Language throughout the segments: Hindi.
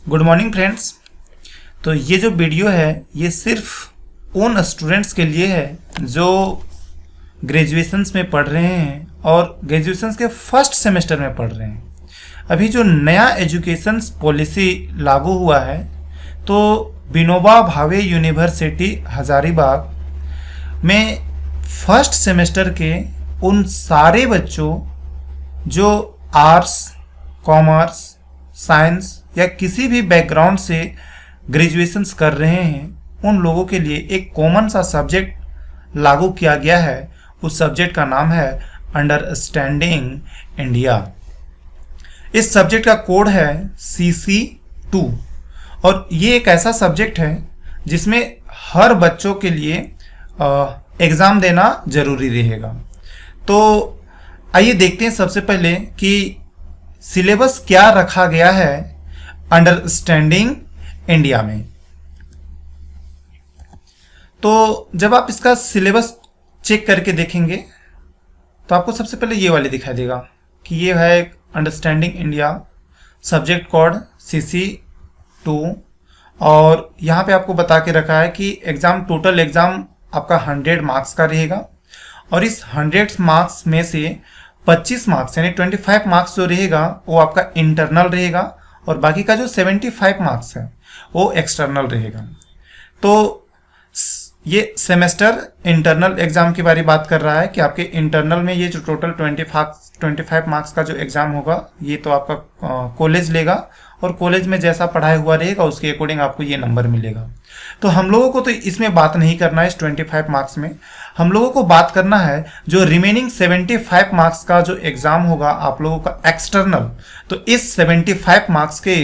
Good morning friends. तो ये जो वीडियो है ये सिर्फ उन स्टूडेंट्स के लिए है जो ग्रेजुएशंस में पढ़ रहे हैं और ग्रेजुएशंस के फर्स्ट सेमेस्टर में पढ़ रहे हैं। अभी जो नया एजुकेशन पॉलिसी लागू हुआ है तो विनोबा भावे यूनिवर्सिटी हजारीबाग में फर्स्ट सेमेस्टर के उन सारे बच्चों जो आर्ट्स, कॉमर्स, साइंस या किसी भी बैकग्राउंड से ग्रेजुएशंस कर रहे हैं उन लोगों के लिए एक कॉमन सा सब्जेक्ट लागू किया गया है। उस सब्जेक्ट का नाम है अंडरस्टैंडिंग इंडिया। इस सब्जेक्ट का कोड है CC2 और ये एक ऐसा सब्जेक्ट है जिसमें हर बच्चों के लिए एग्ज़ाम देना ज़रूरी रहेगा। तो आइए देखते हैं सबसे पहले कि सिलेबस क्या रखा गया है अंडरस्टैंडिंग इंडिया में। तो जब आप इसका सिलेबस चेक करके देखेंगे तो आपको सबसे पहले ये वाली दिखाई देगा कि ये है understanding India, subject code CC2 और यहाँ पे आपको बता के रखा है कि टोटल एग्ज़ाम आपका 100 मार्क्स का रहेगा और इस 100 मार्क्स में से 25 मार्क्स यानी 25 मार्क्स जो रहेगा वो आपका इंटरनल रहेगा और बाकी का जो 75 मार्क्स है वो एक्सटर्नल रहेगा। तो ये सेमेस्टर इंटरनल एग्जाम के बारे में बात कर रहा है कि आपके इंटरनल में ये जो टोटल 25 मार्क्स का जो एग्जाम होगा ये तो आपका कॉलेज लेगा और कॉलेज में जैसा पढ़ाई हुआ रहेगा उसके अकॉर्डिंग आपको ये नंबर मिलेगा। तो हम लोगों को तो इसमें बात नहीं करना है इस 25 मार्क्स में, हम लोगों को बात करना है जो रिमेनिंग 75 मार्क्स का जो एग्जाम होगा आप लोगों का एक्सटर्नल। तो इस 75 मार्क्स के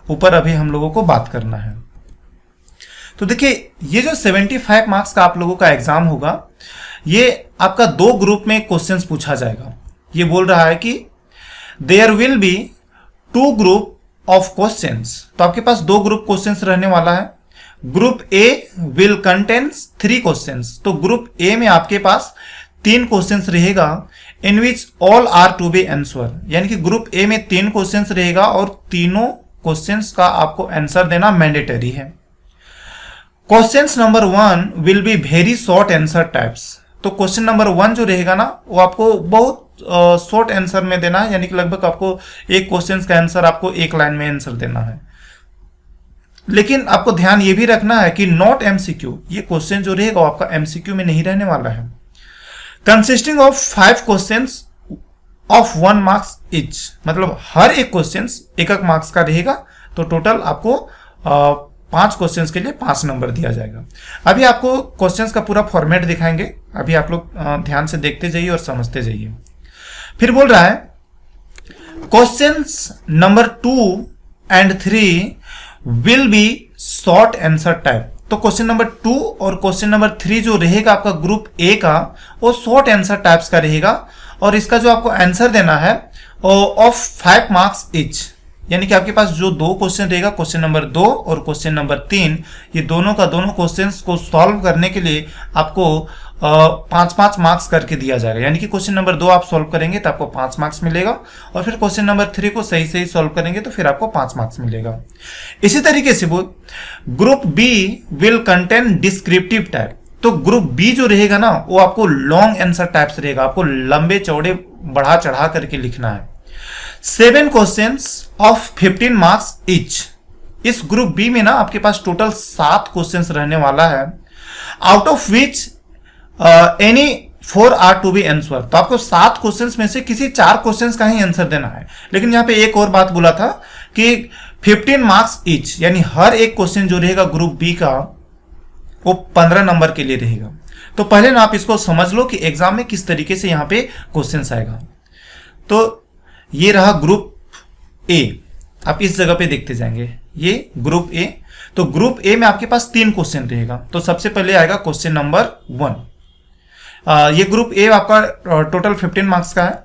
ऊपर अभी हम लोगों को बात करना है। तो देखिए ये जो 75 मार्क्स का आप लोगों का एग्जाम होगा ये आपका 2 ग्रुप में क्वेश्चंस पूछा जाएगा। ये बोल रहा है कि there will be 2 group of questions. तो आपके पास 2 ग्रुप क्वेश्चंस रहने वाला है। Group A will contains 3 questions. तो ग्रुप A में आपके पास 3 क्वेश्चंस रहेगा in which all are to be answer, यानी कि ग्रुप A में 3 क्वेश्चंस रहेगा और तीनों क्वेश्चंस का आपको आंसर देना मैंडेटरी है। Questions number 1 will be very short answer types. तो क्वेश्चन नंबर 1 जो रहेगा ना वो आपको बहुत शॉर्ट आंसर में देना है, यानी कि लगभग आपको एक क्वेश्चन का आंसर आपको एक लाइन में आंसर देना है। लेकिन आपको ध्यान ये भी रखना है कि नॉट MCQ, ये क्वेश्चन जो रहेगा वो आपका MCQ में नहीं रहने वाला है। Consisting of 5 questions of 1 marks etch, मतलब हर एक क्वेश्चन एक मार्क्स का रहेगा। तो टोटल आपको 5 क्वेश्चंस के लिए 5 नंबर दिया जाएगा। अभी आपको क्वेश्चंस का पूरा फॉर्मेट दिखाएंगे, अभी आप लोग ध्यान से देखते जाइए और समझते जाइए। फिर बोल रहा है questions number 2 and 3 will be short answer type. तो क्वेश्चन नंबर 2 और क्वेश्चन नंबर 3 जो रहेगा आपका ग्रुप A का वो शॉर्ट आंसर टाइप्स का रहेगा और इसका जो आपको आंसर देना है ऑफ 5 मार्क्स इच, यानी कि आपके पास जो 2 क्वेश्चन रहेगा क्वेश्चन नंबर 2 और क्वेश्चन नंबर 3, ये दोनों का दोनों क्वेश्चंस को सॉल्व करने के लिए आपको 5-5 मार्क्स करके दिया जाएगा। यानी कि क्वेश्चन नंबर 2 आप सॉल्व करेंगे तो आपको 5 मार्क्स मिलेगा और फिर क्वेश्चन नंबर 3 को सही सही सॉल्व करेंगे तो फिर आपको 5 मार्क्स मिलेगा। इसी तरीके से वो group B will contain descriptive type. तो ग्रुप B जो रहेगा ना वो आपको लॉन्ग आंसर टाइप्स रहेगा, आपको लंबे चौड़े बढ़ा चढ़ा करके लिखना है। 7 क्वेश्चंस ऑफ 15 मार्क्स इच। इस ग्रुप B में ना आपके पास टोटल 7 क्वेश्चंस रहने वाला है, out of which any 4 are to be answer. तो आपको 7 क्वेश्चंस में से किसी 4 क्वेश्चंस का ही आंसर देना है। लेकिन यहाँ पे एक और बात बोला था कि 15 मार्क्स इच, यानी हर एक क्वेश्चन जो रहेगा ग्रुप B का वो 15 नंबर के लिए रहेगा। तो पहले ना आप इसको समझ लो कि एग्जाम में किस तरीके से यहाँ पे क्वेश्चंस आएगा। तो ये रहा ग्रुप A, आप इस जगह पे देखते जाएंगे ये ग्रुप A। तो ग्रुप A में आपके पास 3 क्वेश्चन रहेगा। तो सबसे पहले आएगा क्वेश्चन नंबर 1। ये ग्रुप A आपका टोटल 15 मार्क्स का है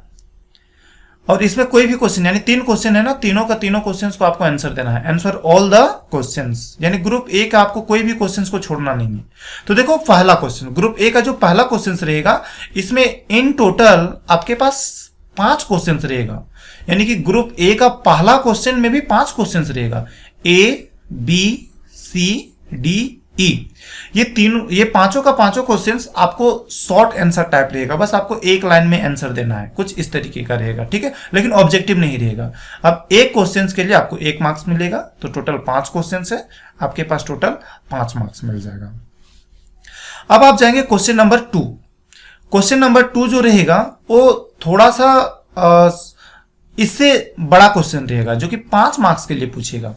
और इसमें कोई भी क्वेश्चन यानी 3 क्वेश्चन है ना, तीनों का तीनों क्वेश्चंस को आपको आंसर देना है, आंसर ऑल द क्वेश्चंस, यानी ग्रुप A का आपको कोई भी क्वेश्चंस को छोड़ना नहीं है। तो देखो पहला क्वेश्चन ग्रुप A का जो पहला क्वेश्चन रहेगा इसमें इन टोटल आपके पास 5 क्वेश्चंस रहेगा, यानी कि ग्रुप ए का पहला क्वेश्चन में भी 5 क्वेश्चन रहेगा, A B C D E, ये पांचों का पांचों क्वेश्चंस आपको शॉर्ट आंसर टाइप रहेगा, बस आपको एक लाइन में आंसर देना है, कुछ इस तरीके का रहेगा, ठीक है, लेकिन ऑब्जेक्टिव नहीं रहेगा। अब एक क्वेश्चंस के लिए आपको 1 मार्क्स मिलेगा, तो टोटल 5 क्वेश्चंस है, आपके पास टोटल 5 मार्क्स मिल जाएगा। अब आप जाएंगे क्वेश्चन नंबर 2। क्वेश्चन नंबर 2 जो रहेगा वो थोड़ा सा इससे बड़ा क्वेश्चन रहेगा, जो कि 5 मार्क्स के लिए पूछेगा,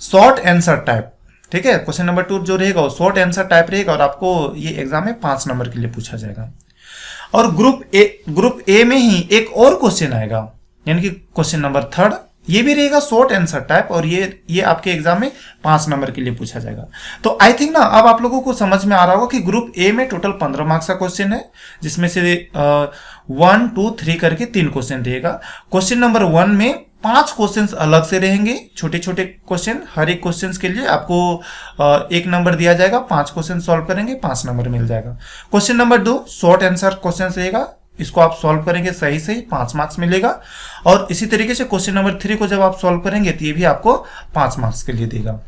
शॉर्ट आंसर टाइप, ठीक है। क्वेश्चन नंबर 2 जो रहेगा वो शॉर्ट आंसर टाइप रहेगा और आपको ये एग्जाम में 5 नंबर के लिए पूछा जाएगा। और ग्रुप ए में ही एक और क्वेश्चन आएगा, यानी कि क्वेश्चन नंबर 3, ये भी रहेगा शॉर्ट आंसर टाइप और ये आपके एग्जाम में 5 नंबर के लिए पूछा जाएगा। तो आई थिंक ना अब आप लोगों को समझ में आ रहा होगा कि ग्रुप ए में टोटल 15 मार्क्स का क्वेश्चन है, जिसमें से 1 2 3 करके 3 क्वेश्चन रहेगा। क्वेश्चन नंबर 1 में 5 क्वेश्चंस अलग से रहेंगे, छोटे छोटे क्वेश्चन, हर एक क्वेश्चन के लिए आपको 1 नंबर दिया जाएगा, 5 क्वेश्चन सॉल्व करेंगे, 5 नंबर मिल जाएगा। Question number 2 short answer question रहेगा, इसको आप सॉल्व करेंगे सही 5 मार्क्स मिलेगा। और इसी तरीके से क्वेश्चन नंबर 3 को जब आप सॉल्व करेंगे तो ये भी आपको 5 मार्क्स के लिए देगा।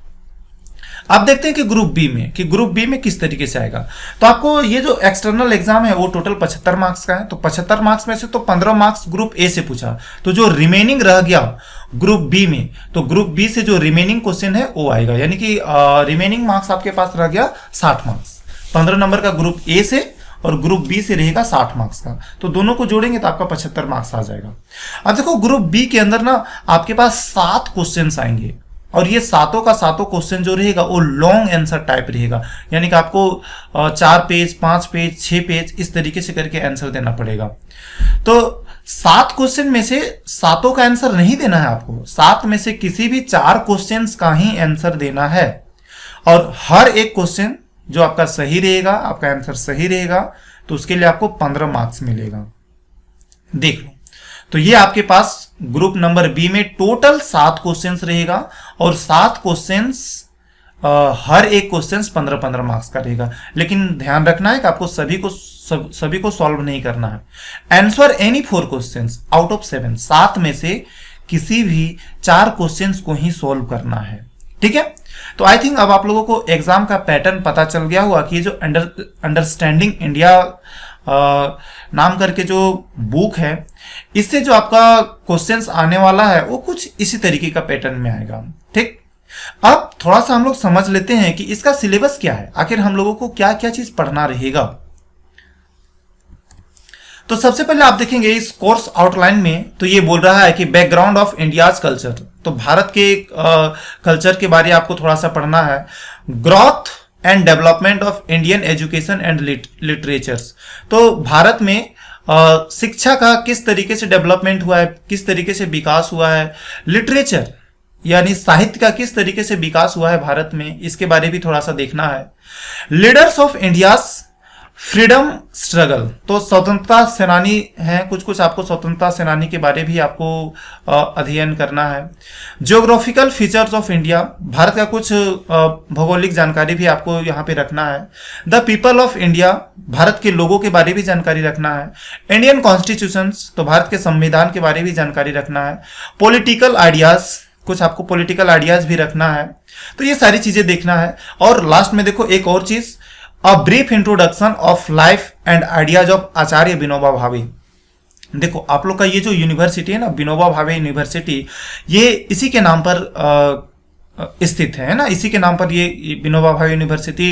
अब देखते हैं कि ग्रुप बी में किस तरीके से आएगा। तो आपको ये जो एक्सटर्नल एग्जाम है वो टोटल 75 मार्क्स का है, तो 75 मार्क्स में से तो 15 मार्क्स ग्रुप ए से पूछा, तो जो रिमेनिंग रह गया ग्रुप बी में, तो ग्रुप बी से जो रिमेनिंग क्वेश्चन है वो आएगा, यानी कि रिमेनिंग मार्क्स आपके पास रह गया 60 मार्क्स, 15 नंबर का ग्रुप ए से और ग्रुप बी से रहेगा 60 मार्क्स का, तो दोनों को जोड़ेंगे तो आपका 75 मार्क्स आ जाएगा। अब देखो ग्रुप बी के अंदर ना आपके पास 7 क्वेश्चंस आएंगे और ये सातों का सातों क्वेश्चन जो रहेगा वो लॉन्ग आंसर टाइप रहेगा, यानी कि आपको 4 पेज 5 पेज 6 पेज इस तरीके से करके आंसर देना पड़ेगा। तो 7 क्वेश्चन में से सातों का आंसर नहीं देना है आपको, 7 में से किसी भी 4 क्वेश्चंस का ही आंसर देना है और हर एक क्वेश्चन जो आपका सही रहेगा, आपका आंसर सही रहेगा, तो उसके लिए आपको 15 मार्क्स मिलेगा। देख लो, तो ये आपके पास ग्रुप नंबर बी में टोटल 7 क्वेश्चंस रहेगा और 7 क्वेश्चंस हर एक क्वेश्चंस 15-15 मार्क्स का रहेगा। लेकिन ध्यान रखना है कि आपको सभी को सॉल्व नहीं करना है। Answer any 4 questions out of 7, 7 में से किसी भी 4 क्वेश्चंस को ही सॉल्व करना है, ठीक है। तो आई थिंक अब आप लोगों को एग्जाम का पैटर्न पता चल गया हुआ कि ये जो अंडरस्टैंडिंग इंडिया नाम करके जो बुक है, इससे जो आपका क्वेश्चंस आने वाला है वो कुछ इसी तरीके का पैटर्न में आएगा, ठीक। अब थोड़ा सा हम लोग समझ लेते हैं कि इसका सिलेबस क्या है, आखिर हम लोगों को क्या क्या चीज पढ़ना रहेगा। तो सबसे पहले आप देखेंगे इस कोर्स आउटलाइन में, तो ये बोल रहा है कि बैकग्राउंड ऑफ इंडियाज कल्चर, तो भारत के कल्चर के बारे में आपको थोड़ा सा पढ़ना है। Growth and development of Indian education and literatures, तो भारत में शिक्षा का किस तरीके से डेवलपमेंट हुआ है, किस तरीके से विकास हुआ है, लिटरेचर यानी साहित्य का किस तरीके से विकास हुआ है भारत में, इसके बारे में भी थोड़ा सा देखना है। Leaders of India's freedom struggle, तो स्वतंत्रता सेनानी हैं, कुछ आपको स्वतंत्रता सेनानी के बारे भी आपको अध्ययन करना है। Geographical features of India, Bharat का कुछ भौगोलिक जानकारी भी आपको यहाँ पे रखना है। The people of India, Bharat के लोगों के बारे भी जानकारी रखना है। इंडियन कॉन्स्टिट्यूशंस, तो भारत के संविधान के बारे भी जानकारी रखना है। पॉलिटिकल आइडियाज, कुछ आपको पॉलिटिकल आइडियाज भी रखना है, तो ये सारी चीजें देखना है। और लास्ट में देखो एक और चीज, a brief introduction of life and ideas of Acharya Vinoba Bhave. देखो आप लोग का ये जो यूनिवर्सिटी है ना, विनोबा भावे यूनिवर्सिटी, ये इसी के नाम पर स्थित है ना, इसी के नाम पर ये विनोबा भावे यूनिवर्सिटी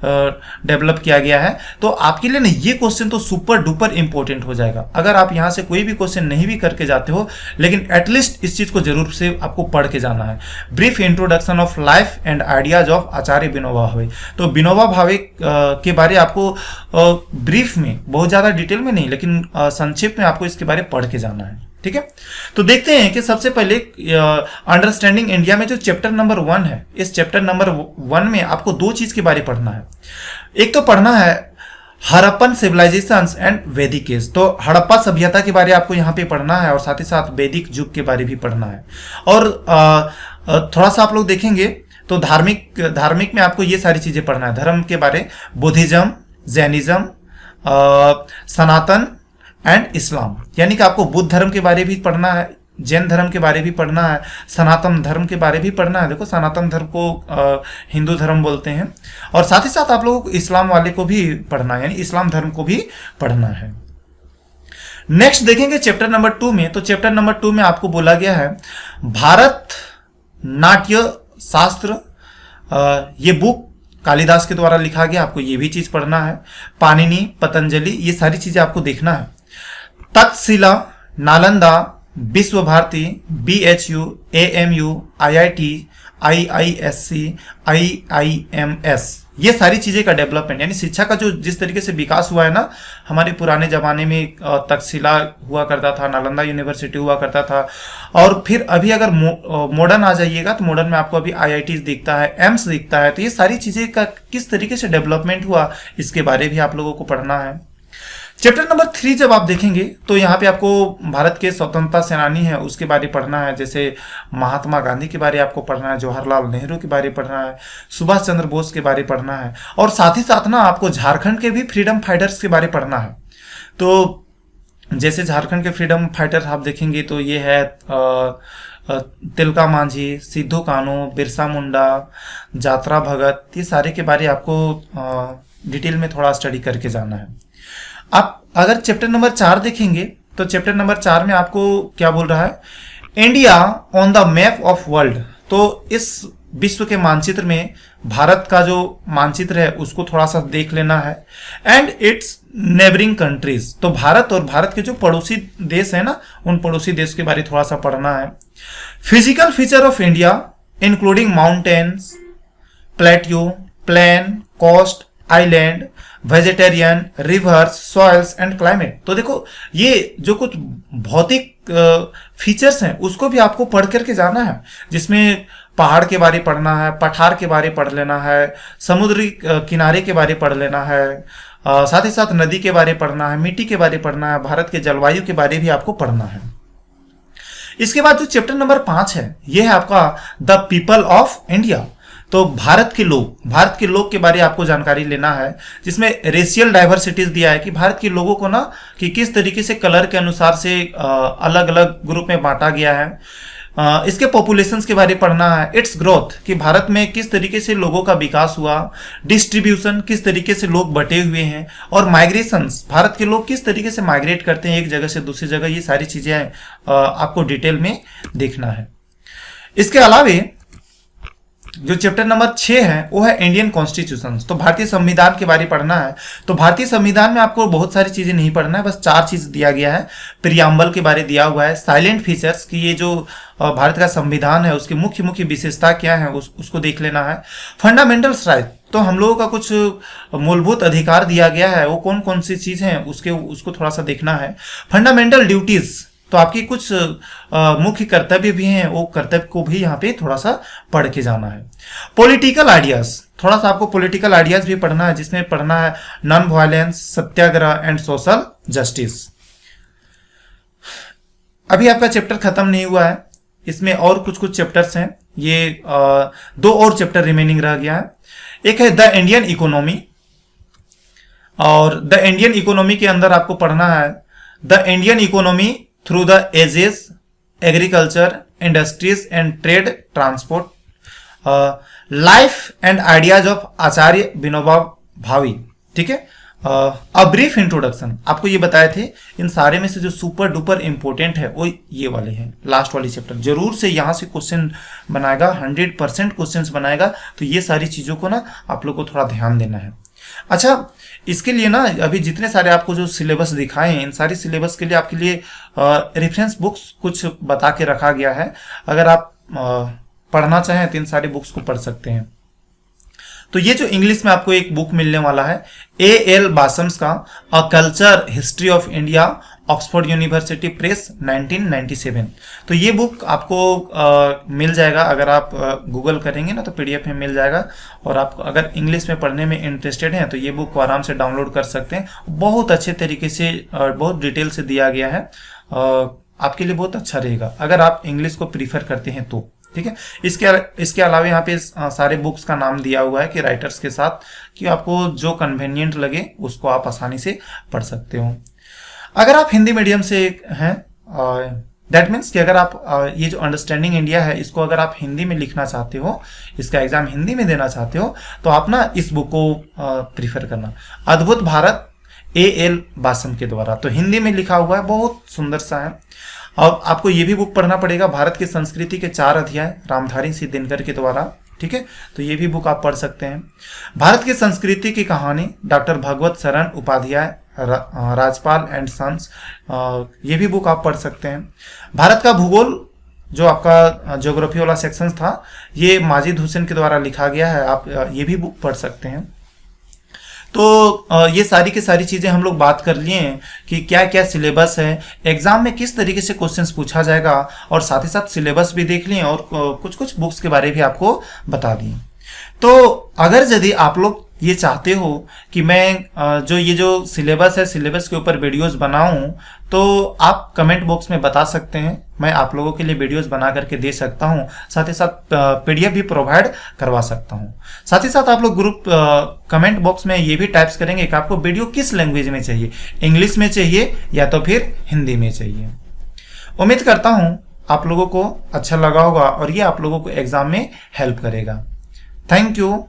डेवलप किया गया है। तो आपके लिए ना ये क्वेश्चन तो सुपर डुपर इंपॉर्टेंट हो जाएगा। अगर आप यहाँ से कोई भी क्वेश्चन नहीं भी करके जाते हो, लेकिन एटलीस्ट इस चीज को जरूर से आपको पढ़ के जाना है। Brief introduction of life and ideas of Acharya Vinoba Bhave, तो विनोबा भावे के बारे आपको ब्रीफ में, बहुत ज्यादा डिटेल में नहीं, लेकिन संक्षिप्त में आपको इसके बारे में पढ़ के जाना है, ठीक है। तो देखते हैं कि सबसे पहले अंडरस्टैंडिंग इंडिया में जो चैप्टर नंबर 1 है, इस चैप्टर नंबर 1 में आपको 2 चीज के बारे पढ़ना है। एक तो पढ़ना है हड़प्पन सिविलाइजेशंस एंड वैदिक एज, तो हड़प्पा सभ्यता के बारे आपको यहाँ पे पढ़ना है और साथ ही साथ वैदिक युग के बारे भी पढ़ना है। और थोड़ा सा आप लोग देखेंगे तो धार्मिक में आपको ये सारी चीजें पढ़ना है। धर्म के बारे Buddhism, Jainism, Sanatan and Islam, यानी कि आपको बुद्ध धर्म के बारे भी पढ़ना है, जैन धर्म के बारे भी पढ़ना है, सनातन धर्म के बारे भी पढ़ना है। देखो सनातन धर्म को हिंदू धर्म बोलते हैं। और साथ ही साथ आप लोगों को इस्लाम वाले को भी पढ़ना है, यानी इस्लाम धर्म को भी पढ़ना है। नेक्स्ट देखेंगे चैप्टर नंबर 2 में। तो चैप्टर नंबर 2 में आपको बोला गया है भारत नाट्य शास्त्र। ये बुक कालिदास के द्वारा लिखा गया, आपको ये भी चीज पढ़ना है। पाणिनि, पतंजलि, ये सारी चीजें आपको देखना है। तक्षशिला, नालंदा, विश्व Bharti, BHU, AMU, IIT, IISC, IIMS, ये सारी चीजें का डेवलपमेंट, यानी शिक्षा का जो जिस तरीके से विकास हुआ है ना, हमारे पुराने जमाने में तक्षशिला हुआ करता था, नालंदा यूनिवर्सिटी हुआ करता था, और फिर अभी अगर मॉडर्न आ जाइएगा तो मॉडर्न में आपको अभी IIT दिखता है, एम्स दिखता है। तो ये सारी चीजें का किस तरीके से डेवलपमेंट हुआ, इसके बारे भी आप लोगों को पढ़ना है। चैप्टर नंबर 3 जब आप देखेंगे तो यहाँ पे आपको भारत के स्वतंत्रता सेनानी है उसके बारे पढ़ना है, जैसे महात्मा गांधी के बारे आपको पढ़ना है, जवाहरलाल नेहरू के बारे पढ़ना है, सुभाष चंद्र बोस के बारे पढ़ना है, और साथ ही साथ ना आपको झारखंड के भी फ्रीडम फाइटर्स के बारे पढ़ना है। तो जैसे झारखंड के फ्रीडम फाइटर आप देखेंगे तो ये है तिलका मांझी, सिद्धू कान्हू, बिरसा मुंडा, जात्रा भगत, ये सारे के बारे आपको डिटेल में थोड़ा स्टडी करके जाना है। आप अगर चैप्टर नंबर 4 देखेंगे तो चैप्टर नंबर 4 में आपको क्या बोल रहा है, India on the map of world. तो इस विश्व के मानचित्र में भारत का जो मानचित्र है उसको थोड़ा सा देख लेना है। एंड इट्स नेबरिंग कंट्रीज, तो भारत और भारत के जो पड़ोसी देश है ना, उन पड़ोसी देश के बारे थोड़ा सा पढ़ना है। Physical feature of India including mountains, plateau, plain, coast, island, vegetarian, rivers, soils and climate. तो देखो ये जो कुछ भौतिक फीचर्स हैं उसको भी आपको पढ़ करके जाना है, जिसमें पहाड़ के बारे पढ़ना है, पठार के बारे पढ़ लेना है, समुद्री किनारे के बारे पढ़ लेना है, साथ ही साथ नदी के बारे पढ़ना है, मिट्टी के बारे पढ़ना है, भारत के जलवायु के बारे भी आपको पढ़ना है। इसके बाद जो चैप्टर नंबर 5 है ये है आपका द पीपल ऑफ इंडिया। तो भारत के लोग के बारे आपको जानकारी लेना है, जिसमें रेशियल डाइवर्सिटीज दिया है कि भारत के लोगों को ना कि किस तरीके से कलर के अनुसार से अलग अलग ग्रुप में बांटा गया है। इसके पॉपुलेशंस के बारे पढ़ना है, इट्स ग्रोथ कि भारत में किस तरीके से लोगों का विकास हुआ, डिस्ट्रीब्यूशन किस तरीके से लोग बटे हुए हैं, और माइग्रेशंस भारत के लोग किस तरीके से माइग्रेट करते हैं एक जगह से दूसरी जगह, ये सारी चीजें आपको डिटेल में देखना है। इसके अलावे जो चैप्टर नंबर 6 है वो है इंडियन कॉन्स्टिट्यूशन। तो भारतीय संविधान के बारे पढ़ना है। तो भारतीय संविधान में आपको बहुत सारी चीजें नहीं पढ़ना है, बस 4 चीज दिया गया है। प्रियम्बल के बारे दिया हुआ है, साइलेंट फीचर्स कि ये जो भारत का संविधान है उसकी मुख्य मुख्य विशेषता क्या है उसको देख लेना है। फंडामेंटल्स राइट, तो हम लोगों का कुछ मूलभूत अधिकार दिया गया है, वो कौन कौन सी चीज है उसको थोड़ा सा देखना है। फंडामेंटल ड्यूटीज, तो आपकी कुछ मुख्य कर्तव्य भी हैं, वो कर्तव्य को भी यहाँ पे थोड़ा सा पढ़ के जाना है। पॉलिटिकल आइडियाज, थोड़ा सा आपको पॉलिटिकल आइडियाज भी पढ़ना है, जिसमें पढ़ना है non violence, Satyagraha and social justice. अभी आपका चैप्टर खत्म नहीं हुआ है, इसमें और कुछ चैप्टर्स हैं। ये 2 और चैप्टर रिमेनिंग रह गया है। एक है द इंडियन इकोनॉमी, और द इंडियन इकोनॉमी के अंदर आपको पढ़ना है the Indian economy through the ages, agriculture, industries and trade, transport, life and ideas of Acharya Vinoba Bhave. ठीक है, अ ब्रीफ इंट्रोडक्शन आपको ये बताए थे। इन सारे में से जो सुपर डुपर इंपॉर्टेंट है वो ये वाले हैं, लास्ट वाली चैप्टर। जरूर से यहाँ से क्वेश्चन बनाएगा, 100% क्वेश्चन बनाएगा। तो ये सारी चीजों को ना आप लोग को थोड़ा ध्यान देना है। अच्छा, इसके लिए ना अभी जितने सारे आपको जो सिलेबस दिखाए हैं, इन सारी सिलेबस के लिए आपके लिए रेफरेंस बुक्स कुछ बता के रखा गया है। अगर आप पढ़ना चाहें तो इन सारी बुक्स को पढ़ सकते हैं। तो ये जो इंग्लिश में आपको एक बुक मिलने वाला है A.L. बासम्स का a culture history of India, Oxford university press 1997। तो ये बुक आपको मिल जाएगा, अगर आप गूगल करेंगे ना तो PDF में मिल जाएगा। और आप अगर इंग्लिश में पढ़ने में इंटरेस्टेड हैं तो ये बुक को आराम से डाउनलोड कर सकते हैं। बहुत अच्छे तरीके से और बहुत डिटेल से दिया गया है, आपके लिए बहुत अच्छा रहेगा अगर आप इंग्लिश को प्रीफर करते हैं तो। ठीक है, इसके अलावा यहाँ पे सारे बुक्स का नाम दिया हुआ है कि राइटर्स के साथ, कि आपको जो कन्वीनियंट लगे उसको आप आसानी से पढ़ सकते हो। अगर आप हिंदी मीडियम से हैं, दैट मीन्स कि अगर आप ये जो अंडरस्टैंडिंग इंडिया है इसको अगर आप हिंदी में लिखना चाहते हो, इसका एग्जाम हिंदी में देना चाहते हो, तो आप ना इस बुक को प्रीफर करना। अद्भुत भारत A.L. बासम के द्वारा, तो हिंदी में लिखा हुआ है, बहुत सुंदर सा है। और आपको ये भी बुक पढ़ना पड़ेगा, भारत की संस्कृति के 4 अध्याय, रामधारी सिंह दिनकर के द्वारा, ठीक है, तो ये भी बुक आप पढ़ सकते हैं। भारत की संस्कृति की कहानी, डॉक्टर भगवत शरण उपाध्याय, राजपाल एंड सन्स, ये भी बुक आप पढ़ सकते हैं। भारत का भूगोल, जो आपका ज्योग्राफी वाला सेक्शन था, ये माजिद हुसैन के द्वारा लिखा गया है, आप ये भी बुक पढ़ सकते हैं। तो ये सारी की सारी चीज़ें हम लोग बात कर लिए हैं कि क्या क्या सिलेबस है, एग्जाम में किस तरीके से क्वेश्चंस पूछा जाएगा, और साथ ही साथ सिलेबस भी देख लिए और कुछ कुछ बुक्स के बारे में भी आपको बता दिए। तो अगर यदि आप लोग ये चाहते हो कि मैं जो ये जो सिलेबस है, सिलेबस के ऊपर वीडियोस बनाऊं, तो आप कमेंट बॉक्स में बता सकते हैं, मैं आप लोगों के लिए वीडियोस बना करके दे सकता हूं, साथ ही साथ PDF भी प्रोवाइड करवा सकता हूं। साथ ही साथ आप लोग ग्रुप कमेंट बॉक्स में ये भी टाइप्स करेंगे कि आपको वीडियो किस लैंग्वेज में चाहिए, इंग्लिश में चाहिए या तो फिर हिंदी में चाहिए। उम्मीद करता हूं आप लोगों को अच्छा लगा होगा और ये आप लोगों को एग्जाम में हेल्प करेगा। Thank you.